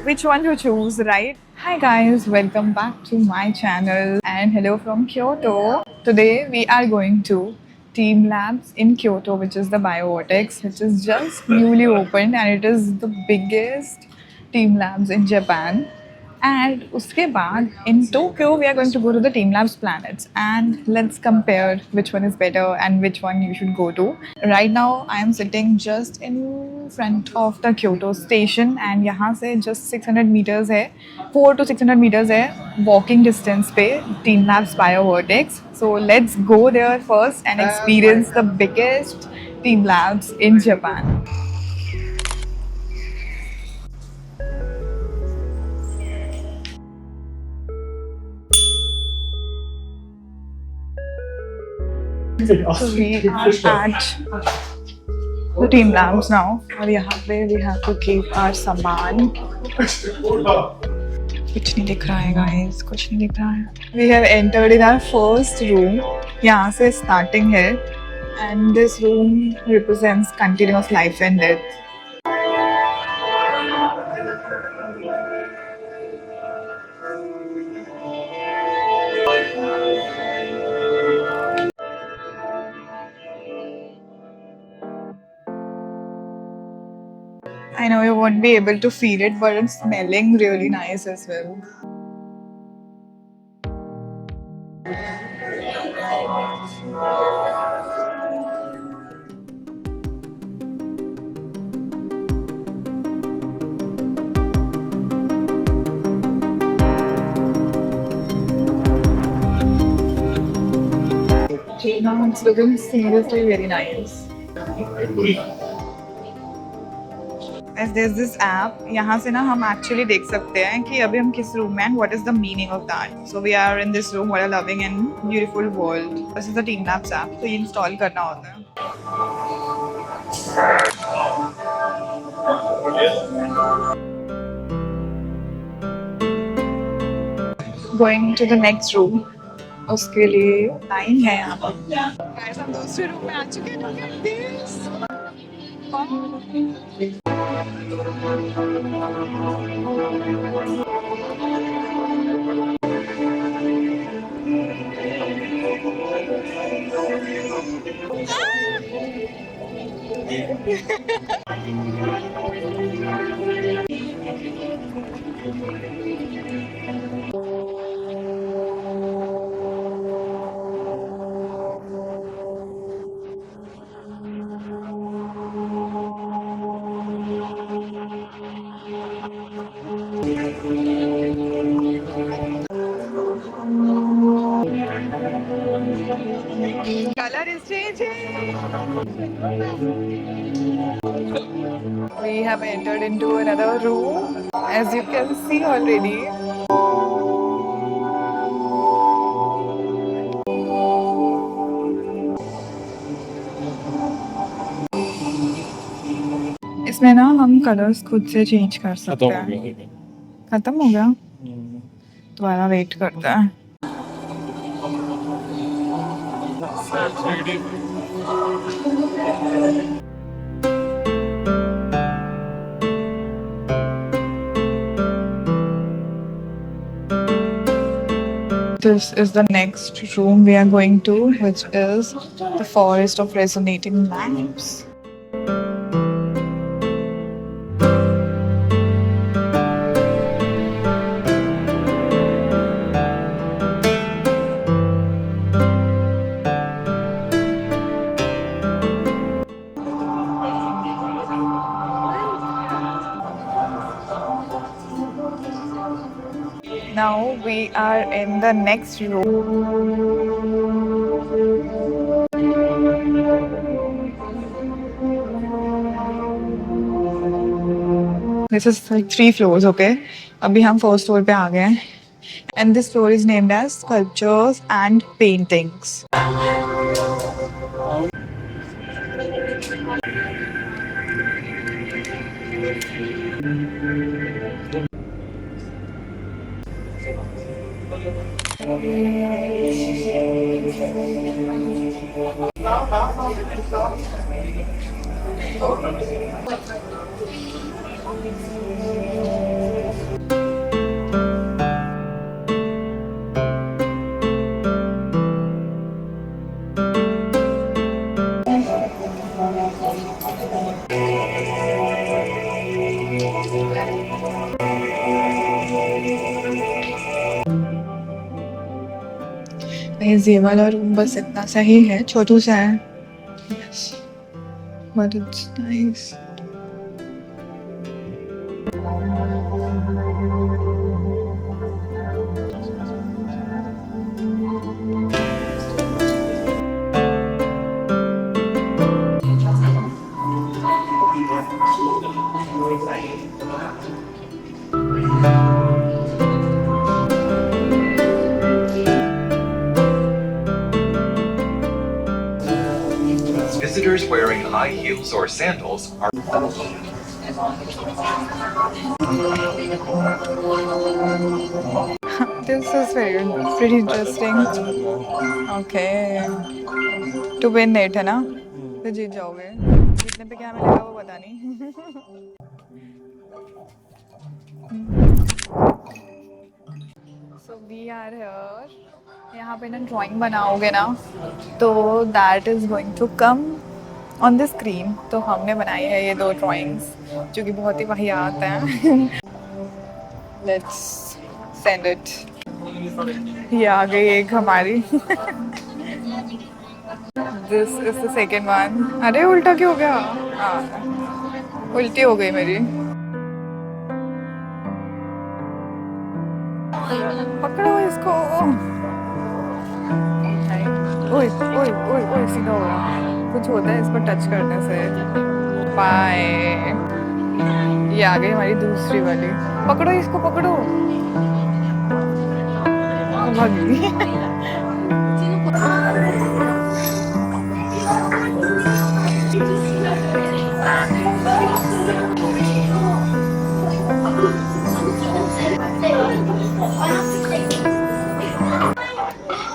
which one to choose, right? Hi guys, welcome back to my channel and hello from Kyoto. Today we are going to Team Labs in Kyoto, which is the BioVortex, which is just newly opened and it is the biggest Team Labs in Japan. And uske baad, in Tokyo, we are going to go to the Team Labs planets and let's compare which one is better and which one you should go to. Right now, I am sitting just in front of the Kyoto station and यहाँ से just 600 meters है, 4 to 600 meters है walking distance पे Team Labs BioVortex. So let's go there first and experience the biggest Team Labs in Japan. So we are at the Team Labs now और यहाँ पे we have to keep our सामान. कुछ नहीं दिख रहा है guys, कुछ नहीं दिख रहा है. We have entered in our first room. यहाँ से starting है and this room represents continuous life and death. I know you won't be able to feel it, but it's smelling really nice as well. Now it's looking seriously very nice. As there's this app, यहाँ से ना हम actually देख सकते हैं कि अभी हम किस room में and what is the meaning of that. So we are in this room, what a loving and beautiful world. This is the Team Labs app, तो ये install करना होता है. Going to the next room. उसके लिए line है यहाँ पर. Guys, हम दूसरे रूम में आ चुके हैं. Look at this. Color is changing. We have entered into another room, as you can see already. इसमें ना हम कलर्स खुद से चेंज कर सकते हैं. खत्म हो गया. दोबारा वेट करता है. This is the next room we are going to, which is the forest of resonating lamps. Now we are in the next room. This is like 3 floors, okay? अभी हम first floor पे आ गए हैं. And this floor is named as sculptures and paintings. ये वाला room बस इतना सही है, छोटू सा है, yes. But it's nice. Visitors wearing high heels or sandals are This is pretty interesting. Okay. To win it है ना? तो जीत जाओगे. जीतने पे क्या मिलेगा वो पता नहीं. So we are here. यहाँ पे ना ड्राइंग बनाओगे ना तो that is going to come on the screen. तो हमने बनाई है ये 2 ड्राइंग्स जो कि बहुत ही वाहियात हैं. Let's send it. ये आ गई एक हमारी. This is the second one. अरे उल्टा क्यों हो गया? हाँ उल्टी हो गई मेरी. पकड़ो इसको. ओए ओए ओए ओए सीधा हो गया. कुछ होता है इसको टच करने से. बाय. ये आ गई हमारी दूसरी वाली. पकड़ो इसको पकड़ो. भाग गई.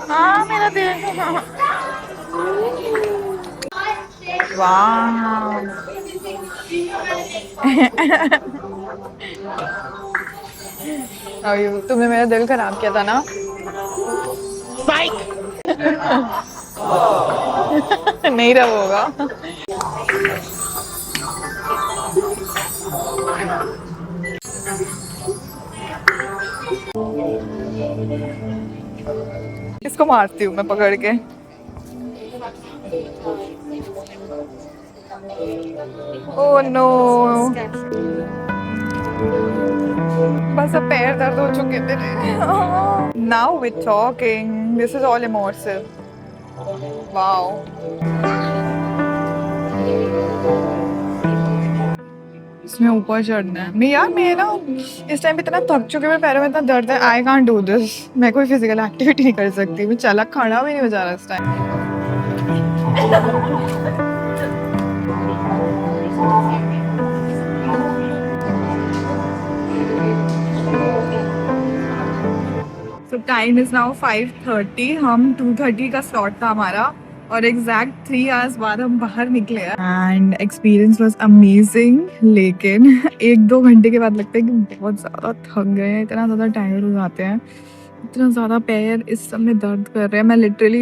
हाँ मेरा दिल. वाह. तुमने मेरा दिल खराब किया था ना. नहीं रहा होगा. इसको मारती हूँ मैं पकड़ के. Oh no. बस अब पैर दर्द हो चुके थे. Now we talking. This is all immersive. Wow. इसमें ऊपर चढ़ना है. मैं ना इस टाइम पे इतना थक चुकी हूँ. मेरे पैरों में इतना दर्द है. I can't do this. मैं कोई फिजिकल एक्टिविटी नहीं कर सकती. मैं चला खड़ा भी नहीं हो जा रहा इस time. So time is now 5:30. हम 2:30 का स्लॉट था हमारा और एग्जैक्ट 3 आवर्स बाद हम बाहर निकले एंड एक्सपीरियंस वाज अमेजिंग. लेकिन 1-2 घंटे के बाद लगता है कि बहुत ज़्यादा थक गए हैं. इतना ज़्यादा टायर्ड हो जाते हैं. इतना ज़्यादा पैर इस समय दर्द कर रहे हैं. मैं लिटरली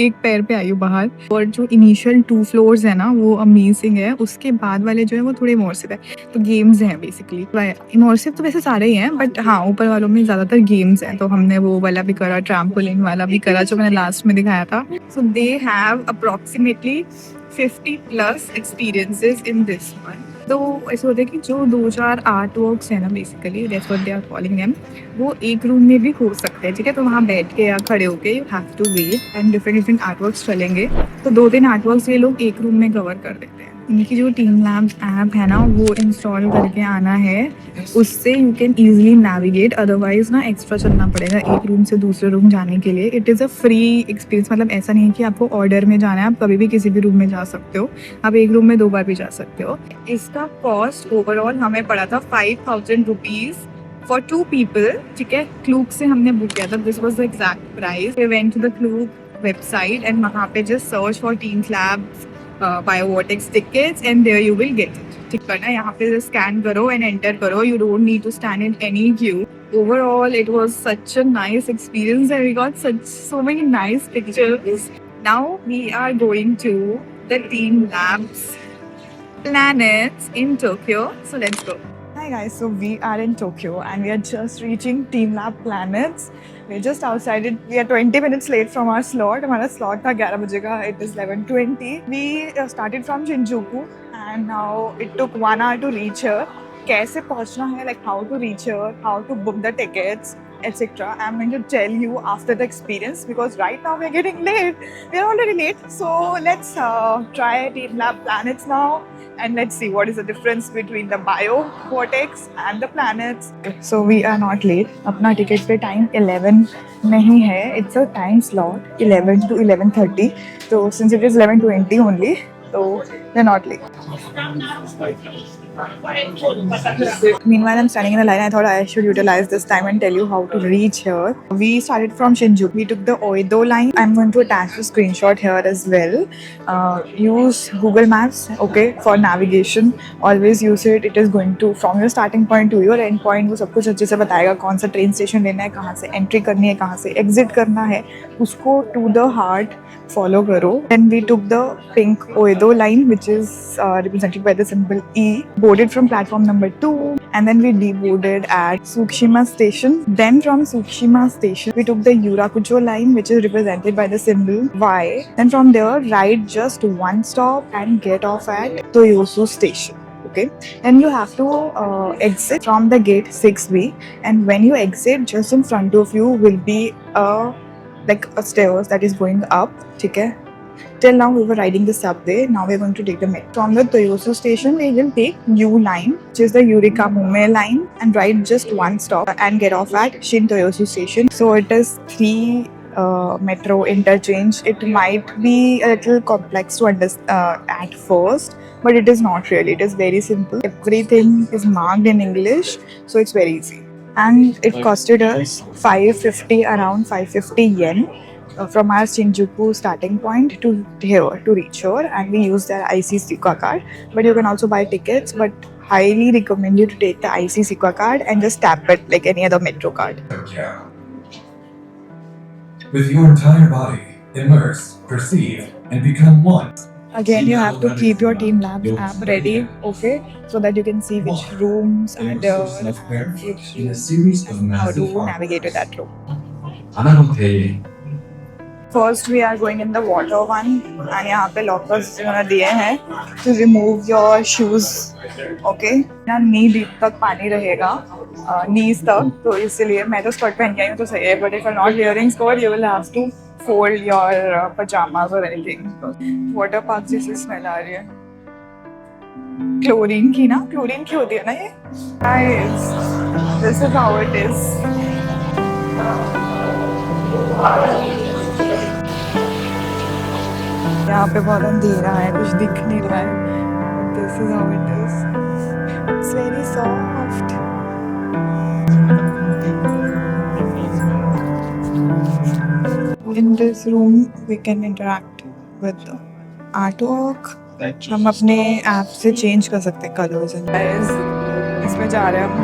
एक पैर पे आई हूँ बाहर. और जो इनिशियल 2 फ्लोर्स है ना वो अमेजिंग है. उसके बाद वाले जो है वो थोड़े इमर्सिव है. तो गेम्स हैं बेसिकली. इमर्सिव तो वैसे सारे ही हैं बट हाँ ऊपर वालों में ज़्यादातर गेम्स हैं. तो हमने वो वाला भी करा. ट्रैम्पोलिन वाला भी करा जो मैंने लास्ट में दिखाया था. So they have approximately 50+ experiences in this one. तो ऐसे होता है कि जो 2-4 आर्ट वर्क्स है ना basically that's what they are calling them. वो एक रूम में भी हो सकते हैं. ठीक है. तो वहाँ बैठ के या खड़े होके you have to wait and different art works चलेंगे. तो 2-3 आर्ट वर्क्स ये लोग एक रूम में कवर कर देते हैं. इनकी जो टीम लैब्स ऐप है ना वो इंस्टॉल करके आना है. उससे you can easily navigate. Otherwise ना एक्स्ट्रा चलना पड़ेगा एक रूम से दूसरे रूम जाने के लिए. It is a free experience. मतलब ऐसा नहीं है कि आपको ऑर्डर में जाना है. आप कभी भी किसी भी रूम में जा सकते हो. आप एक रूम में 2 बार भी जा सकते हो. इसका कॉस्ट ओवरऑल हमें पड़ा था 5,000 रुपीज़ फॉर 2 पीपल. ठीक है. क्लूक से हमने बुक किया था. This was the exact price. We went to the Klook website and वहाँ पे just search for teams labs BioVortex tickets and there you will get it. ठीक करना है. यहाँ पे स्कैन करो एंड एंटर करो. You don't need to stand in any queue. Overall, it was such a nice experience and we got so many nice pictures. Now we are going to the Team Labs Planets in Tokyo. So let's go. Hi guys, so we are in Tokyo and we are just reaching Team Lab Planets. We're just outside it. We are 20 minutes late from our slot. Our slot था 11 बजे का. It is 11:20. We started from Shinjuku and now it took 1 hour to reach here. कैसे पहुंचना है, like how to reach here, how to book the tickets, etc. I'm going to tell you after the experience because right now we're getting late. We're already late. So let's try Team Lab Planets now. And let's see what is the difference between the bio vortex and the planets. So we are not late. अपना ticket पे time 11 नहीं है. It's a time slot 11 to 11:30. So since it is 11:20 only, so we're not late. Meanwhile, I'm standing in the line. I thought I should utilize this time and tell you how to reach here. We started from Shinjuku. We took the Oedo line. I'm going to attach the screenshot here as well. Use Google Maps, okay, for navigation. Always use it. It is going to, from your starting point to your end point, वो सब कुछ अच्छे से बताएगा कौन सा train station लेना है, कहाँ से एंट्री करनी है, कहाँ से एग्जिट करना है, उसको to the heart follow karo. Then we took the pink Oedo line, which is represented by the symbol E. Boarded from platform number 2, and then we deboarded at Tsukushima station. Then from Tsukushima station, we took the Yurakucho line, which is represented by the symbol Y. Then from there, ride just one stop and get off at Toyosu station. Okay, and you have to exit from the gate 6B, and when you exit, just in front of you will be a stairs that is going up. Okay. Till now we were riding the subway. Now we are going to take the metro. From the Toyosu station, we will take U line, which is the Eureka Mume line, and ride just one stop and get off at Shin Toyosu station. So it is 3 metro interchange. It might be a little complex to understand at first, but it is not really. It is very simple. Everything is marked in English, so it's very easy. And it costed us 550, around 550 yen. From our Shinjuku starting point to here to reach here, and we use their IC Suica card. But you can also buy tickets, but highly recommend you to take the IC Suica card and just tap it like any other metro card. Yeah. With your entire body, immerse, perceive, and become one. Again, you have to keep your Team Labs app ready, okay, so that you can see which rooms are there, In a series of how massive to navigate to that room. Anahonte. First, we are going in the water one, and यहाँ पे lockers उन्होंने दिए हैं to remove your shoes, okay? ना knee deep तक पानी रहेगा, knees तक, तो इसलिए मैं तो skirt पहन के आई हूँ तो सही है, but if you're not wearing skirt, you will have to fold your pajamas or anything. Water park जैसी smell आ रही है. क्लोरीन की ना, क्लोरीन की होती है ना ये? Guys, this is how it is. यहाँ पे बहुत अंधेरा है, कुछ दिख नहीं रहा है. This is how it is. It's very soft. In this room, we can interact with the artwork. हम अपने ऐप से चेंज कर सकते हैं कलर्स एंड गाइस. इसमें जा रहे हैं हम.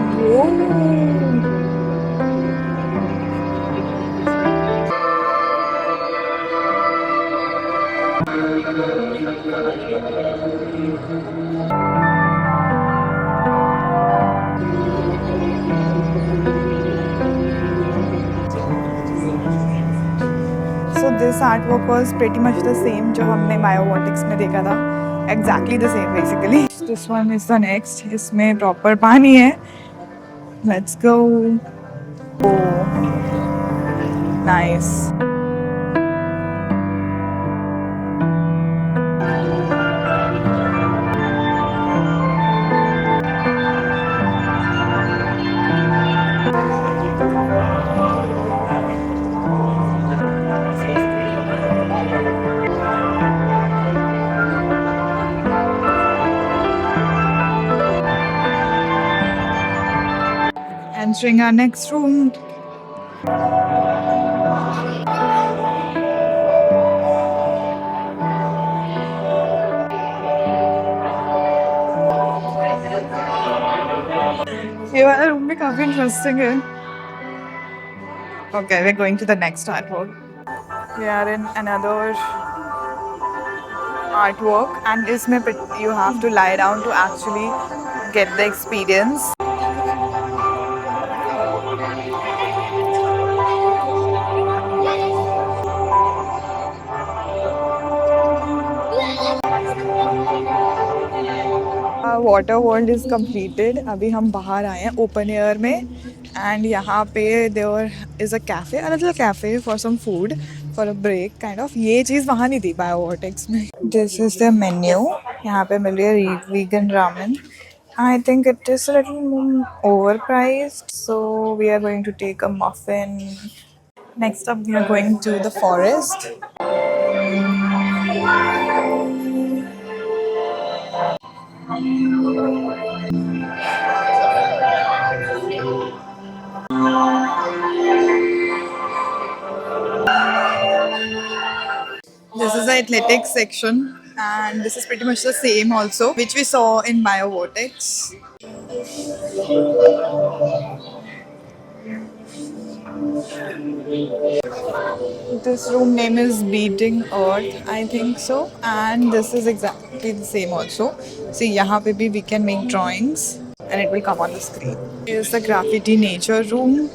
So this artwork was pretty much the same जो हमने BioVortex में देखा था. Exactly the same basically. This one is the next. इसमें proper पानी है. Let's go. Oh, nice. Entering our next room. ये वाला रूम भी काफी इंटरेस्टिंग है. Okay, we're going to the next artwork. We are in another artwork, and इसमें you have to lie down to actually get the experience. Water world is completed. अभी हम बाहर आए हैं ओपन एयर में एंड यहाँ पे there is a cafe, a little cafe for some food for a break kind of. ये चीज़ वहाँ नहीं थी बायोवॉर्टेक्स में. This is the menu. यहाँ पे मिल रही है vegan ramen. I think it is a little more overpriced, so we are going to take a muffin. Next up, we are going to the forest. This is the athletics section, and this is pretty much the same also, which we saw in BioVortex. This room name is Beating Earth, I think so, and this is exactly the same also. See, यहाँ पे भी we can make drawings, and it will come on the screen. Here's the graffiti nature room.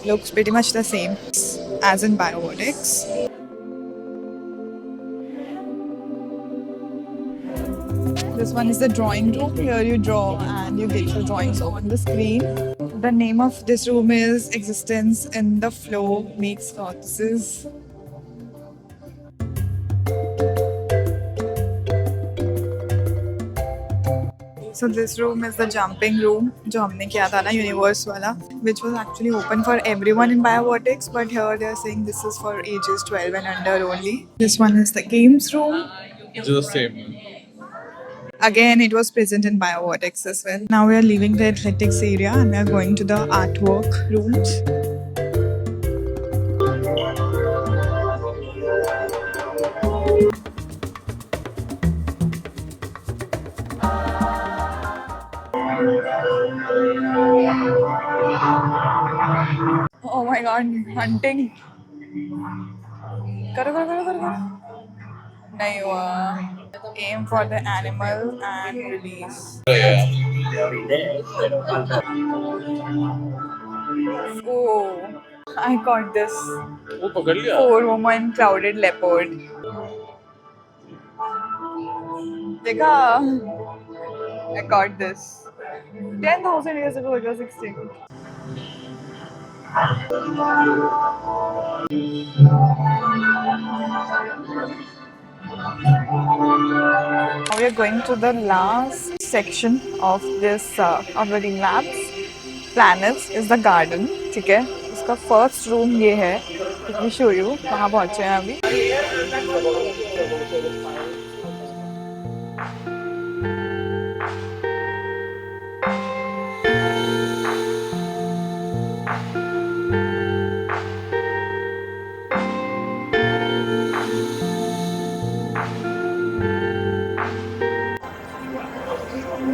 Looks pretty much the same as in BioVortex. This one is the drawing room. Here you draw and you get your drawings on the screen. The name of this room is Existence in the Flow Makes Corpses. So this room is the jumping room, जो हमने किया था ना universe वाला, which was actually open for everyone in BioVortex, but here they are saying this is for ages 12 and under only. This one is the games room. It's the same. Again, it was present in BioVortex as well. Now we are leaving the athletics area and we are going to the artwork rooms. Oh my god, hunting. करो करो करो करो करो. नहीं हुआ. Aim for the animal and release. Oh, I got this. वो पकड़ लिया. 4-woman crowded leopard. देखा? I got this. 10,000 years ago it was extinct. Now we are going to the last section of this of the Team Labs. Planets is the garden. ठीक है? इसका first room ये है. Let me show you. कहाँ पहुँचे हैं अभी?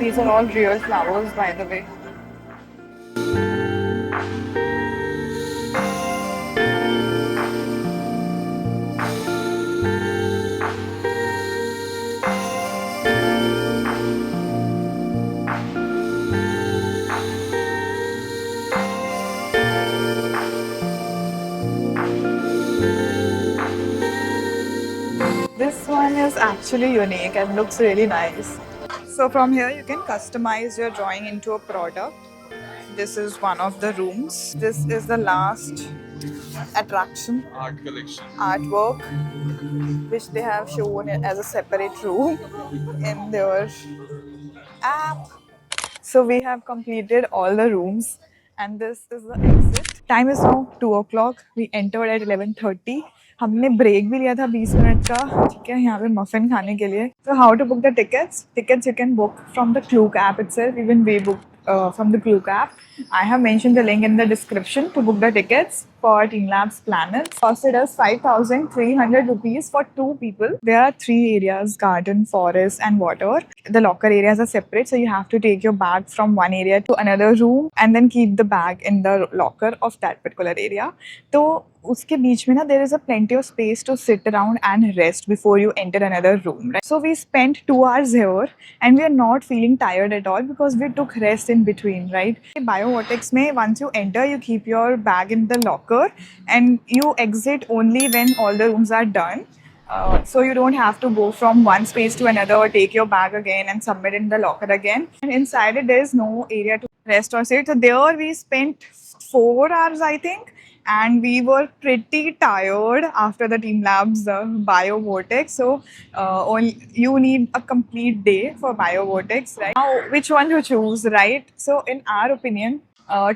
These are all real flowers, by the way. This one is actually unique and looks really nice. So from here you can customize your drawing into a product. This is one of the rooms. This is the last attraction, Art collection. artwork, which they have shown as a separate room in their app. So we have completed all the rooms and this is the exit. Time is now 2 o'clock. We entered at 11:30. हमने break भी लिया था 20 minute का. ठीक है, यहाँ पे muffin खाने के लिए. So how to book the tickets? Tickets you can book from the Klook app itself. Even we booked from the Klook app. I have mentioned the link in the description to book the tickets for Team Labs Planets. Costed us 5,300 rupees for 2 people. There are 3 areas: garden, forest and water. The locker areas are separate, so you have to take your bag from one area to another room and then keep the bag in the locker of that particular area. तो उसके बीच में ना there is a plenty of space to sit around and rest before you enter another room, right? So we spent 2 hours here and we are not feeling tired at all because we took rest in between, right? BioVortex में once you enter you keep your bag in the locker and you exit only when all the rooms are done. So you don't have to go from one space to another or take your bag again and submit in the locker again. And inside it, there's no area to rest or sit. So there we spent 4 hours, I think, and we were pretty tired after the Team Labs Bio Vortex. So you need a complete day for Bio Vortex, right? Now, which one to choose, right? So in our opinion,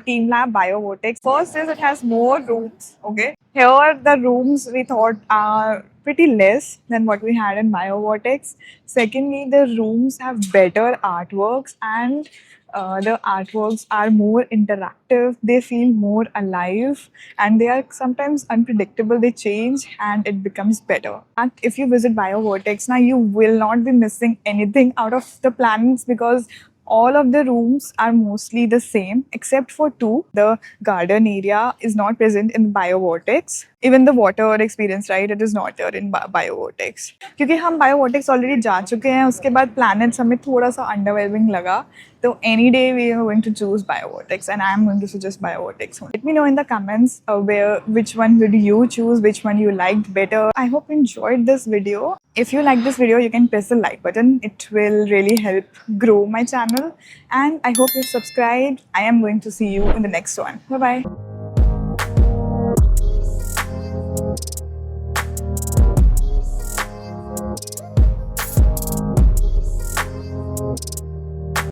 Team Lab Bio Vortex. First is it has more rooms. Okay, here the rooms we thought are pretty less than what we had in Bio Vortex. Secondly, the rooms have better artworks and the artworks are more interactive. They feel more alive and they are sometimes unpredictable. They change and it becomes better. And if you visit Bio Vortex now, you will not be missing anything out of the planets because all of the rooms are mostly the same except for two. The garden area is not present in BioVortex. Even the water experience, right? It is not there in BioVortex. क्योंकि हम BioVortex already जा चुके हैं, उसके बाद planets हमें थोड़ा सा underwhelming लगा. So any day we are going to choose BioVortex and I am going to suggest BioVortex. Let me know in the comments which one would you choose, which one you liked better. I hope you enjoyed this video. If you like this video, you can press the like button. It will really help grow my channel. And I hope you subscribed. I am going to see you in the next one. Bye-bye.